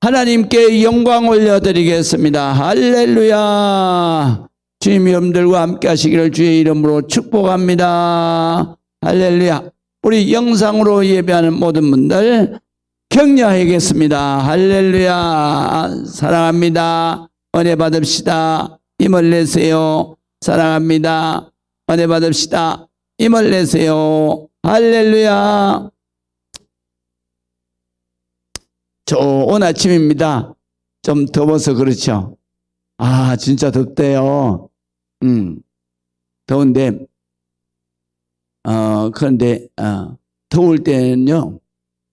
하나님께 영광 올려드리겠습니다. 할렐루야. 주님 여러분들과 함께 하시기를 주의 이름으로 축복합니다. 할렐루야. 우리 영상으로 예배하는 모든 분들 격려하겠습니다. 할렐루야. 사랑합니다. 은혜 받읍시다. 힘을 내세요. 사랑합니다. 은혜 받읍시다. 힘을 내세요. 할렐루야. 좋은 아침입니다. 좀 더워서 그렇죠. 아, 진짜 덥대요. 더운데, 그런데, 더울 때는요,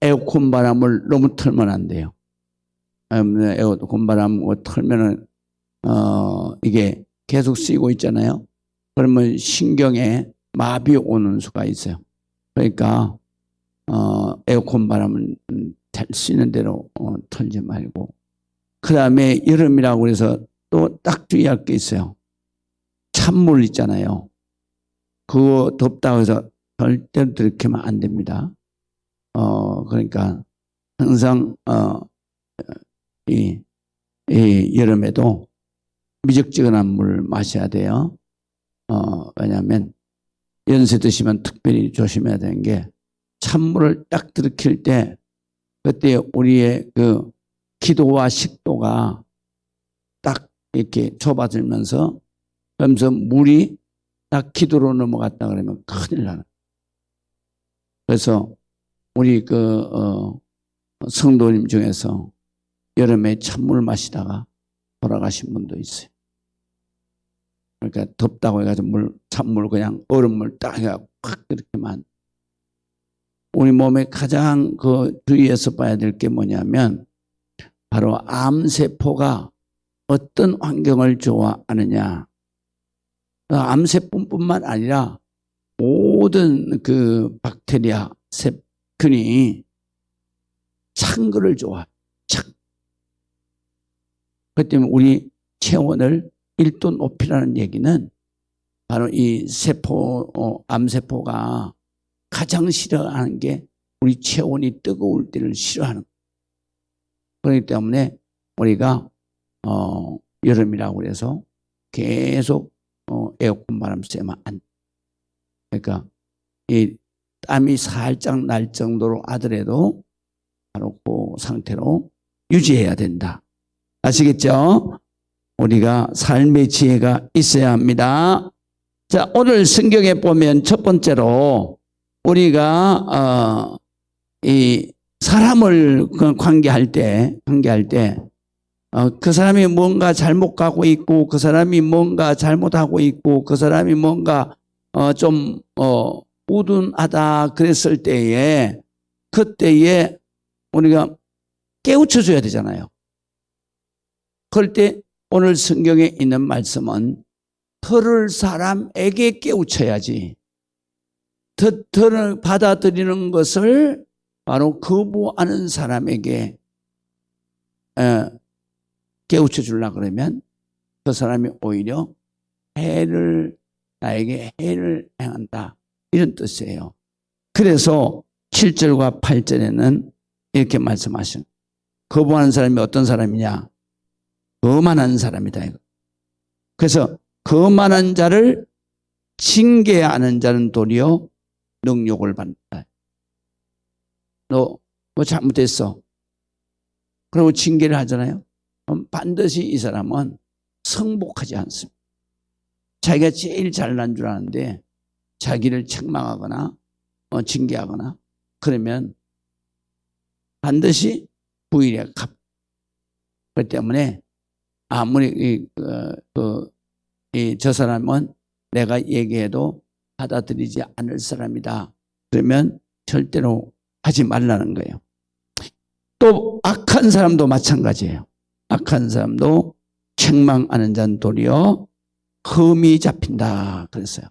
에어컨 바람을 너무 틀면 안 돼요. 에어컨 바람 틀면은, 이게 계속 쓰이고 있잖아요. 그러면 신경에 마비 오는 수가 있어요. 그러니까, 에어컨 바람은 잘 수 있는 대로 틀지 말고. 그 다음에 여름이라고 해서 또 딱 주의할 게 있어요. 찬물 있잖아요. 그거 덥다고 해서 절대로 들이키면 안 됩니다. 그러니까 항상 이 여름에도 미적지근한 물 마셔야 돼요. 왜냐하면 연세 드시면 특별히 조심해야 되는 게 찬물을 딱 들이킬 때 그때 우리의 그 기도와 식도가 딱 이렇게 좁아들면서 그러면서 물이 딱 기도로 넘어갔다 그러면 큰일 나는. 그래서 우리 성도님 중에서 여름에 찬물 마시다가 돌아가신 분도 있어요. 그러니까 덥다고 해가지고 찬물 그냥 얼음물 딱 해갖고 확 이렇게만. 우리 몸에 가장 주의해서 봐야 될 게 뭐냐면 바로 암세포가 어떤 환경을 좋아하느냐. 암세포뿐만 아니라 모든 그 박테리아, 세균이 찬 거를 좋아해요. 그렇기 때문에 우리 체온을 1도 높이라는 얘기는 바로 이 암세포가 가장 싫어하는 게 우리 체온이 뜨거울 때를 싫어하는 거예요. 그렇기 때문에 우리가 여름이라고 해서 계속 에어컨 바람 쐬면 안 돼. 그러니까 이 땀이 살짝 날 정도로 하더라도 바로 그 상태로 유지해야 된다. 아시겠죠? 우리가 삶의 지혜가 있어야 합니다. 자, 오늘 성경에 보면 첫 번째로 우리가 이 사람을 관계할 때 그 사람이 뭔가 잘못 가고 있고 그 사람이 뭔가 잘못하고 있고 그 사람이 뭔가 좀 우둔하다 그랬을 때에 그때에 우리가 깨우쳐줘야 되잖아요. 그럴 때 오늘 성경에 있는 말씀은 들을 사람에게 깨우쳐야지. 들을 받아들이는 것을 바로 거부하는 사람에게 깨우쳐 주려고 그러면 그 사람이 오히려 나에게 해를 행한다. 이런 뜻이에요. 그래서 7절과 8절에는 이렇게 말씀하신 거부하는 사람이 어떤 사람이냐? 거만한 사람이다. 그래서 거만한 자를 징계하는 자는 도리어 능욕을 받는다. 너 뭐 잘못했어. 그리고 징계를 하잖아요. 그럼 반드시 이 사람은 성복하지 않습니다. 자기가 제일 잘난 줄 아는데 자기를 책망하거나 징계하거나 그러면 반드시 부일에 갚. 그렇기 때문에 아무리 저 사람은 내가 얘기해도 받아들이지 않을 사람이다. 그러면 절대로 하지 말라는 거예요. 또 악한 사람도 마찬가지예요. 악한 사람도 책망하는 자는 도리어 흠이 잡힌다 그랬어요.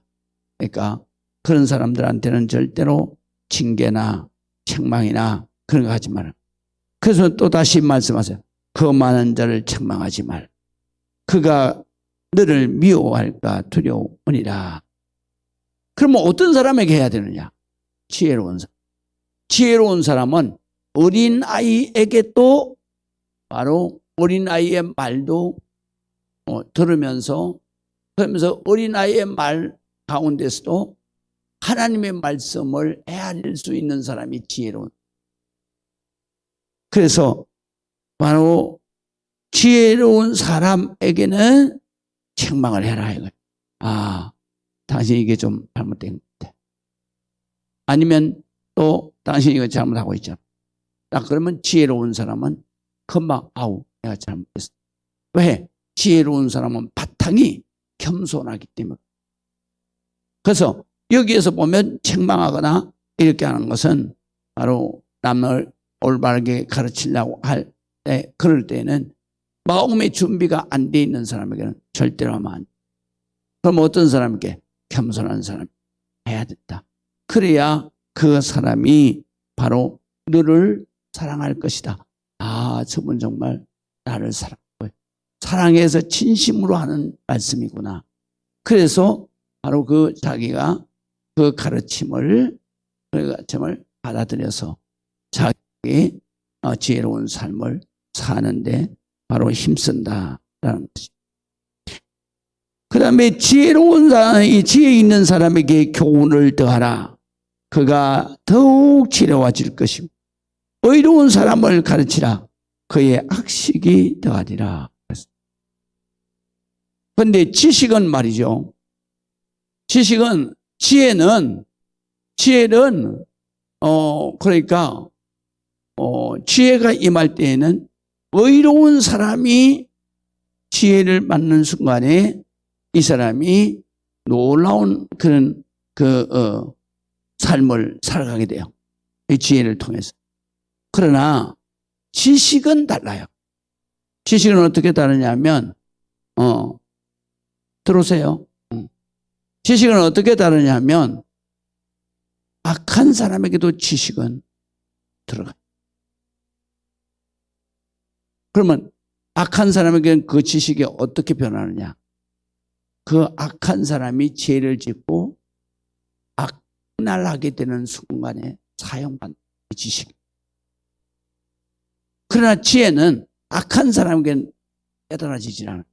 그러니까 그런 사람들한테는 절대로 징계나 책망이나 그런 거 하지 마라. 그래서 또 다시 말씀하세요. 거만한 자를 책망하지 말. 그가 너를 미워할까 두려우니라. 그러면 어떤 사람에게 해야 되느냐? 지혜로운 사람. 지혜로운 사람은 어린 아이에게 또 바로 어린아이의 말도 들으면서 그러면서 어린아이의 말 가운데서도 하나님의 말씀을 헤아릴 수 있는 사람이 지혜로운. 그래서 바로 지혜로운 사람에게는 책망을 해라 이거예요. 아, 당신 이게 좀 잘못된 것 같아. 아니면 또 당신 이거 잘못하고 있잖아. 딱 그러면 지혜로운 사람은 금방 아우 내가 잘못했어. 왜? 지혜로운 사람은 바탕이 겸손하기 때문에. 그래서 여기에서 보면 책망하거나 이렇게 하는 것은 바로 남을 올바르게 가르치려고 할 때, 그럴 때는 마음의 준비가 안 돼 있는 사람에게는 절대로 하면 안 돼. 그럼 어떤 사람에게? 겸손한 사람이 해야 된다. 그래야 그 사람이 바로 너를 사랑할 것이다. 아, 저분 정말 나를 사랑하고 사랑해서 진심으로 하는 말씀이구나. 그래서 바로 그 자기가 그 가르침을 받아들여서 자기의 지혜로운 삶을 사는데 바로 힘쓴다라는 것이죠. 그 다음에 지혜로운 사람, 이 지혜 있는 사람에게 교훈을 더하라. 그가 더욱 지혜로워질 것이고 의로운 사람을 가르치라. 그의 학식이 더하리라. 그런데 지식은 말이죠. 지식은 지혜는 그러니까 지혜가 임할 때에는 의로운 사람이 지혜를 받는 순간에 이 사람이 놀라운 그런 삶을 살아가게 돼요. 이 지혜를 통해서. 그러나 지식은 달라요. 지식은 어떻게 다르냐면 들어오세요. 지식은 어떻게 다르냐면 악한 사람에게도 지식은 들어가요. 그러면 악한 사람에게는 그 지식이 어떻게 변하느냐? 그 악한 사람이 죄를 짓고 악날 하게 되는 순간에 사용받는 지식. 그러나 지혜는 악한 사람에게는 깨달아지질 않아요.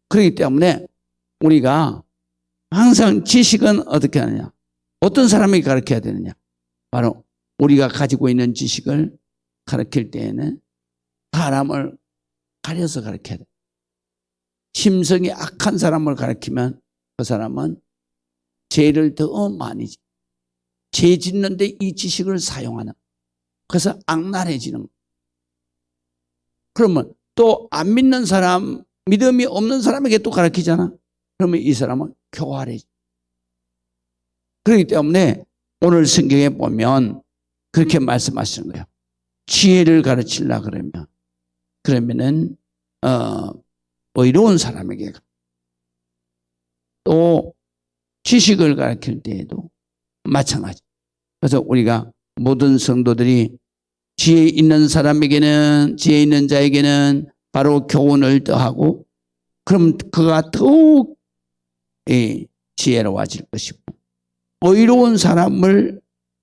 그렇기 때문에 우리가 항상 지식은 어떻게 하느냐? 어떤 사람에게 가르쳐야 되느냐? 바로 우리가 가지고 있는 지식을 가르칠 때에는 사람을 가려서 가르쳐야 돼. 심성이 악한 사람을 가르치면 그 사람은 죄를 더 많이 짓고 죄 짓는데 이 지식을 사용하는. 그래서 악랄해지는. 그러면 또 안 믿는 사람, 믿음이 없는 사람에게 또 가르치잖아. 그러면 이 사람은 교활해져. 그렇기 때문에 오늘 성경에 보면 그렇게 말씀하시는 거예요. 지혜를 가르치려 그러면은 의로운 사람에게 또 지식을 가르칠 때에도 마찬가지. 그래서 우리가 모든 성도들이 지혜 있는 사람에게는 지혜 있는 자에게는 바로 교훈을 더하고 그럼 그가 더욱 지혜로워질 것이고 의로운 사람을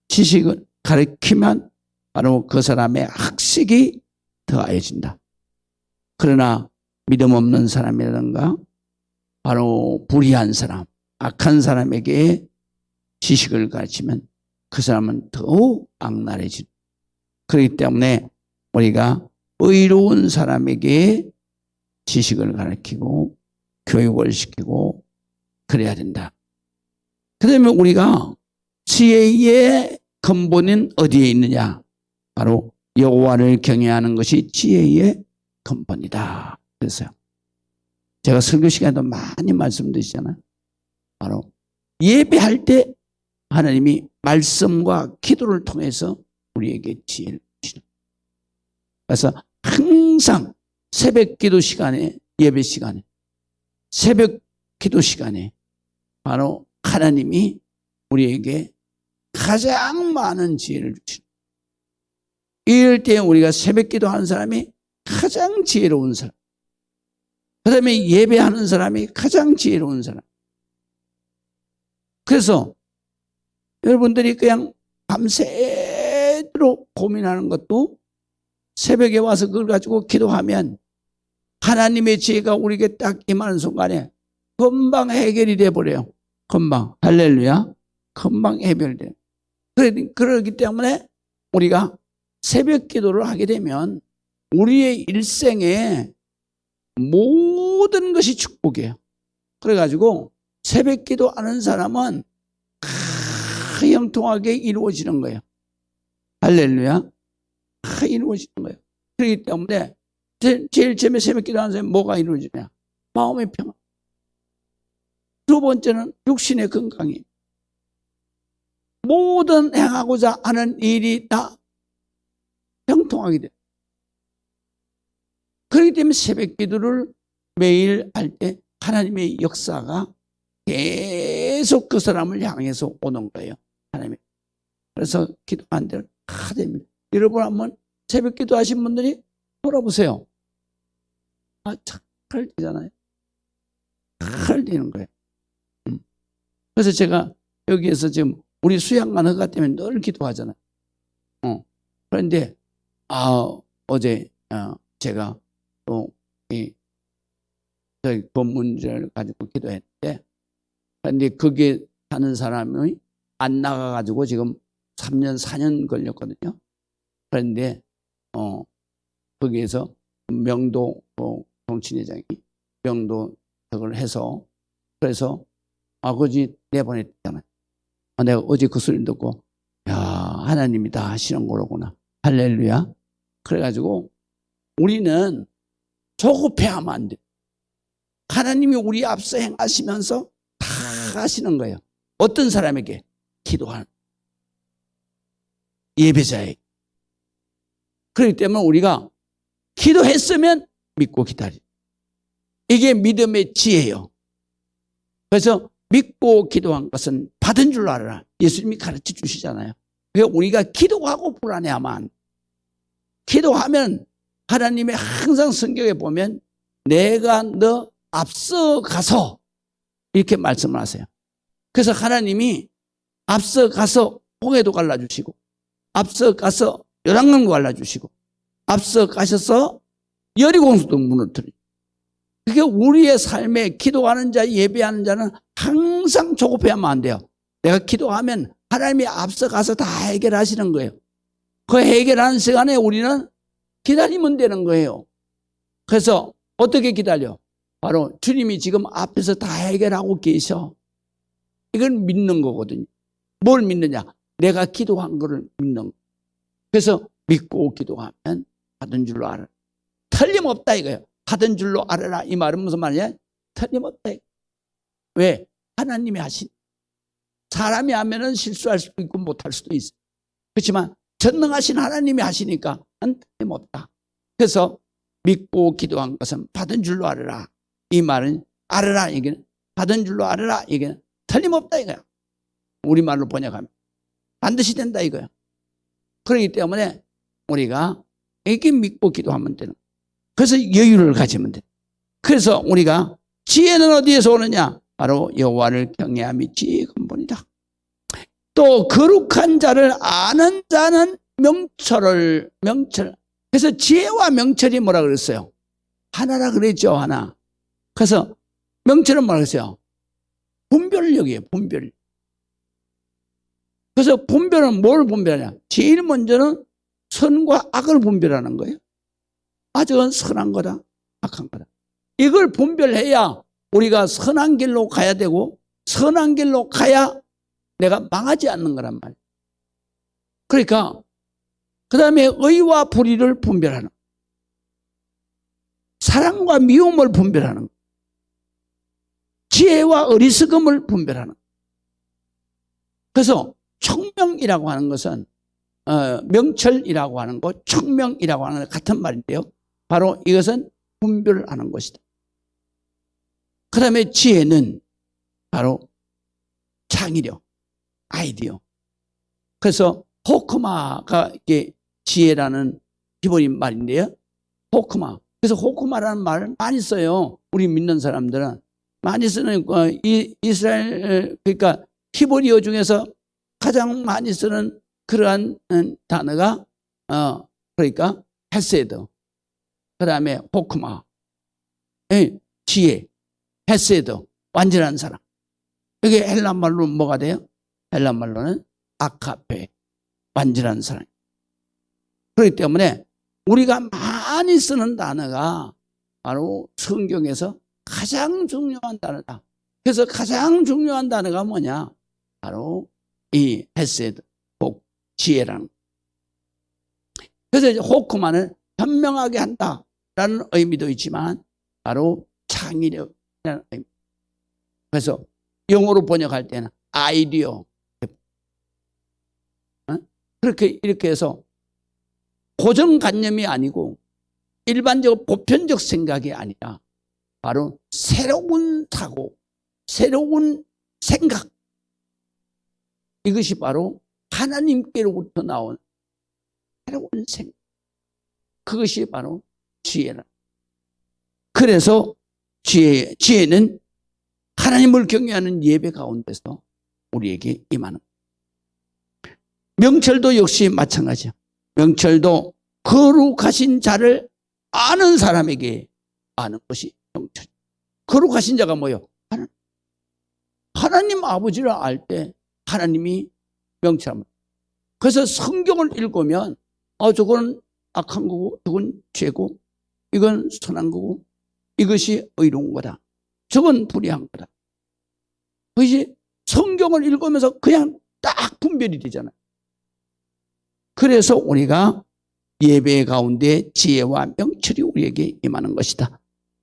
지식을 가르치면 바로 그 사람의 학식이 더하여진다. 그러나 믿음 없는 사람이라든가 바로 불의한 사람, 악한 사람에게 지식을 가르치면 그 사람은 더욱 악랄해진다. 그렇기 때문에 우리가 의로운 사람에게 지식을 가르치고 교육을 시키고 그래야 된다. 그러면 우리가 지혜의 근본은 어디에 있느냐? 바로 여호와를 경외하는 것이 지혜의 근본이다. 그래서요. 제가 설교 시간에도 많이 말씀드리잖아요. 바로 예배할 때 하나님이 말씀과 기도를 통해서 우리에게 지혜를 주시는. 그래서 항상 새벽 기도 시간에 예배 시간에 새벽 기도 시간에 바로 하나님이 우리에게 가장 많은 지혜를 주시는. 이럴 때 우리가 새벽 기도하는 사람이 가장 지혜로운 사람. 그 다음에 예배하는 사람이 가장 지혜로운 사람. 그래서 여러분들이 그냥 밤새도록 고민하는 것도 새벽에 와서 그걸 가지고 기도하면 하나님의 지혜가 우리에게 딱 임하는 순간에 금방 해결이 돼버려요. 금방. 할렐루야. 금방 해결돼요. 그러기 때문에 우리가 새벽 기도를 하게 되면 우리의 일생에 모든 것이 축복이에요. 그래가지고 새벽 기도하는 사람은 형통하게 이루어지는 거예요. 할렐루야. 이루어지는 거예요. 그렇기 때문에 제일 처음에 새벽 기도하는 사람이 뭐가 이루어지냐? 마음의 평안. 두 번째는 육신의 건강이. 모든 행하고자 하는 일이 다 형통하게 돼요. 그렇기 때문에 새벽 기도를 매일 할 때 하나님의 역사가 계속 그 사람을 향해서 오는 거예요. 하나님이. 그래서 기도한 대로 다 됩니다. 여러분 한번 새벽 기도하신 분들이 돌아보세요. 잘 되잖아요. 잘 되는 거예요. 그래서 제가 여기에서 지금 우리 수양관 허가 때문에 늘 기도하잖아요. 그런데 어제 제가 또 저희 법문제를 가지고 기도했는데, 그런데 거기에 사는 사람이 안 나가가지고 지금 3년 4년 걸렸거든요. 그런데 거기에서 명도 정치회장이 명도 그걸 해서, 그래서 아버지 내보냈잖아요. 내가 어제 그 소리 듣고, 야, 하나님이 다 하시는 거로구나. 할렐루야. 그래가지고 우리는 조급해하면 안 돼. 하나님이 우리 앞서 행하시면서 다 하시는 거예요. 어떤 사람에게? 기도하는 예배자에게. 그렇기 때문에 우리가 기도했으면 믿고 기다리. 이게 믿음의 지혜예요. 그래서 믿고 기도한 것은 받은 줄 알아라. 예수님이 가르쳐 주시잖아요. 그러니까 우리가 기도하고 불안해하면, 기도하면 하나님의 항상 성경에 보면 내가 너 앞서 가서 이렇게 말씀을 하세요. 그래서 하나님이 앞서 가서 홍해도 갈라주시고, 앞서 가서 요단강도 갈라주시고, 앞서 가셔서 여리고성도 무너뜨리고. 그게 우리의 삶에 기도하는 자, 예배하는 자는 항상 조급해하면 안 돼요. 내가 기도하면 하나님이 앞서 가서 다 해결하시는 거예요. 그 해결하는 시간에 우리는 기다리면 되는 거예요. 그래서 어떻게 기다려? 바로 주님이 지금 앞에서 다 해결하고 계셔. 이건 믿는 거거든요. 뭘 믿느냐? 내가 기도한 거를 믿는 거. 그래서 믿고 기도하면 받은 줄로 알아. 틀림없다 이거예요. 받은 줄로 알아라. 이 말은 무슨 말이냐? 틀림없다. 왜? 하나님이 하신. 사람이 하면은 실수할 수도 있고 못할 수도 있어. 그렇지만 전능하신 하나님이 하시니까 틀림없다. 그래서 믿고 기도한 것은 받은 줄로 알아라. 이 말은 알아라. 이게 받은 줄로 알아라. 이게 틀림없다 이거야. 우리말로 번역하면 반드시 된다 이거야. 그렇기 때문에 우리가 이렇게 믿고 기도하면 되는. 그래서 여유를 가지면 돼. 그래서 우리가 지혜는 어디에서 오느냐? 바로 여호와를 경외함이 지혜의 근본이다. 또 거룩한 자를 아는 자는 명철. 그래서 지혜와 명철이 뭐라 그랬어요? 하나라 그랬죠, 하나. 그래서 명철은 뭐라 그랬어요? 분별력이에요, 분별. 그래서 분별은 뭘 분별하냐? 제일 먼저는 선과 악을 분별하는 거예요. 저건 선한 거다, 악한 거다. 이걸 분별해야 우리가 선한 길로 가야 되고, 선한 길로 가야 내가 망하지 않는 거란 말이에요. 그러니까 그 다음에 의와 불의를 분별하는, 사랑과 미움을 분별하는, 지혜와 어리석음을 분별하는. 그래서 청명이라고 하는 것은 명철이라고 하는 것, 청명이라고 하는 것 같은 말인데요. 바로 이것은 분별하는 것이다. 그 다음에 지혜는 바로 창의력, 아이디어. 그래서 호크마가 이게 지혜라는 기본인 말인데요. 호크마. 그래서 호크마라는 말을 많이 써요. 우리 믿는 사람들은 많이 쓰는 이스라엘, 그러니까 히브리어 중에서 가장 많이 쓰는 그러한 단어가 그러니까 헤세드, 그 다음에 호크마, 지혜, 헤세드, 완전한 사랑. 이게 헬란말로는 뭐가 돼요? 헬란말로는 아카페, 완전한 사랑. 그렇기 때문에 우리가 많이 쓰는 단어가 바로 성경에서 가장 중요한 단어다. 그래서 가장 중요한 단어가 뭐냐? 바로 이 헤세드, 복, 지혜라는. 그래서 이제 호크만을 현명하게 한다라는 의미도 있지만 바로 창의력이라는 의미. 그래서 영어로 번역할 때는 아이디어. 이렇게 해서 고정관념이 아니고 일반적 보편적 생각이 아니라 바로 새로운 사고, 새로운 생각. 이것이 바로 하나님께로부터 나온 새로운 생각. 그것이 바로 지혜라. 그래서 지혜는 하나님을 경외하는 예배 가운데서 우리에게 임하는. 명철도 역시 마찬가지야. 명철도 거룩하신 자를 아는 사람에게 아는 것이 명철. 거룩하신 자가 뭐예요? 하나님 아버지를 알 때 하나님이 명철합니다. 그래서 성경을 읽으면 저건 악한 거고, 저건 죄고, 이건 선한 거고, 이것이 의로운 거다, 저건 불의한 거다. 그것이 성경을 읽으면서 그냥 딱 분별이 되잖아요. 그래서 우리가 예배 가운데 지혜와 명철이 우리에게 임하는 것이다.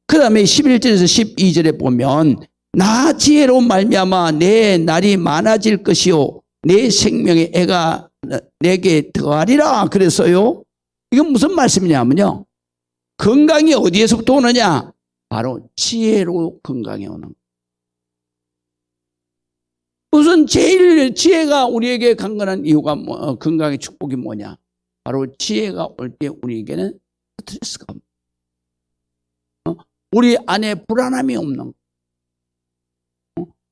그 다음에 11절에서 12절에 보면 나 지혜로 말미암아 내 날이 많아질 것이요 내 생명의 애가 내게 더하리라. 그래서요, 이건 무슨 말씀이냐면요, 건강이 어디에서부터 오느냐? 바로 지혜로 건강이 오는 거예요. 우선 제일 지혜가 우리에게 강건한 이유가 건강의 축복이 뭐냐? 바로 지혜가 올 때 우리에게는 스트레스가 없는, 우리 안에 불안함이 없는,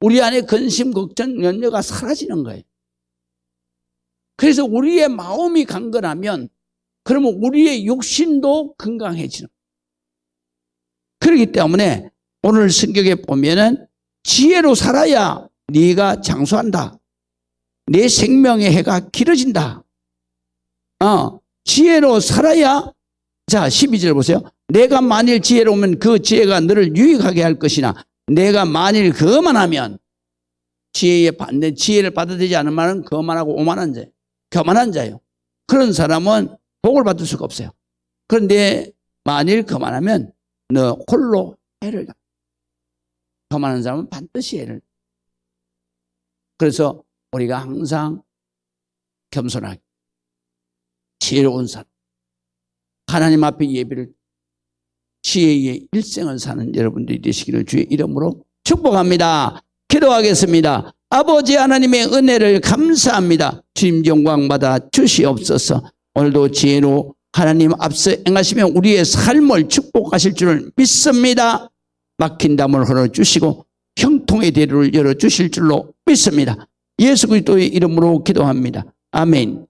우리 안에 근심, 걱정, 염려가 사라지는 거예요. 그래서 우리의 마음이 강건하면 그러면 우리의 육신도 건강해지는 거예요. 그렇기 때문에 오늘 성경에 보면은 지혜로 살아야 네가 장수한다. 내 생명의 해가 길어진다. 지혜로 살아야, 자 12절 보세요. 내가 만일 지혜로우면 그 지혜가 너를 유익하게 할 것이나 내가 만일 거만하면, 지혜를 받아들이지 않은 말은 거만하고 오만한 자, 교만한 자예요. 그런 사람은 복을 받을 수가 없어요. 그런데 만일 거만하면 너 홀로 해를 당한다. 거만한 사람은 반드시 해를. 그래서 우리가 항상 겸손하게 지혜로운 사람, 하나님 앞에 예배를, 지혜의 일생을 사는 여러분들이 되시기를 주의 이름으로 축복합니다. 기도하겠습니다. 아버지 하나님의 은혜를 감사합니다. 주님 영광 받아 주시옵소서. 오늘도 지혜로 하나님 앞서 행하시며 우리의 삶을 축복하실 줄을 믿습니다. 막힌 담을 흘러주시고 형통의 대로를 열어주실 줄로 믿습니다. 예수 그리스도의 이름으로 기도합니다. 아멘.